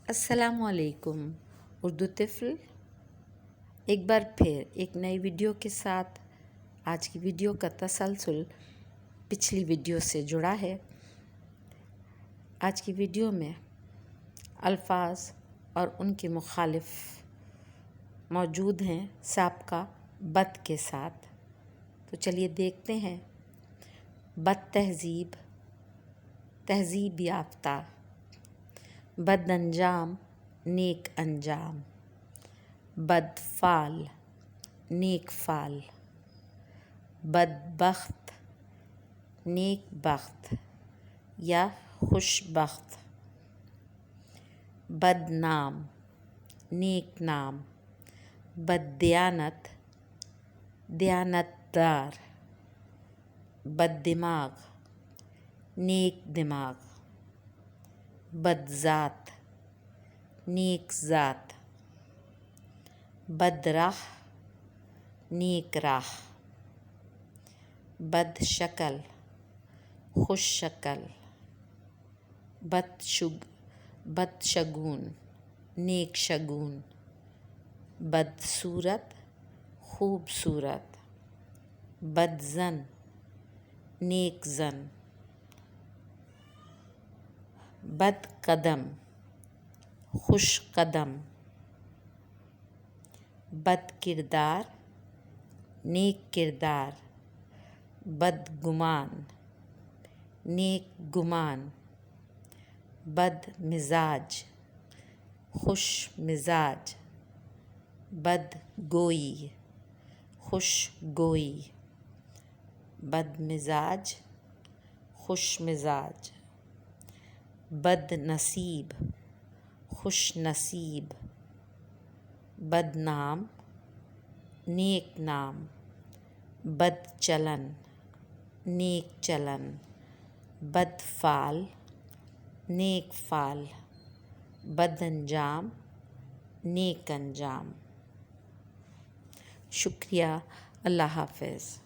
السلام علیکم اردو طفل، ایک بار پھر ایک نئی ویڈیو کے ساتھ۔ آج کی ویڈیو کا تسلسل پچھلی ویڈیو سے جڑا ہے۔ آج کی ویڈیو میں الفاظ اور ان کے مخالف موجود ہیں سابقہ بد کے ساتھ، تو چلیے دیکھتے ہیں۔ بد تہذیب، تہذیب یافتہ، بد انجام، نیک انجام، بد فعل، نیک فعل، بد بخت، نیک بخت یا خوش بخت، بد نام، نیک نام، بد دیانت، دیانت دار، بد دماغ، نیک دماغ، بد ذات، نیک ذات، بد راہ، نیک راہ، بد شکل، خوش شکل، بد شگون، نیک شگون، بد صورت، خوبصورت، بد زن، نیک زن، بد قدم، خوش قدم، بد کردار، نیک کردار، بد گمان، نیک گمان، بد مزاج، خوش مزاج، بد گوئی، خوش گوئی، بد مزاج، خوش مزاج، بد نصیب، خوش نصیب، بد نام، نیک نام، بد چلن، نیک چلن، بد فعل، نیک فعل، بد انجام، نیک انجام۔ شکریہ، اللہ حافظ۔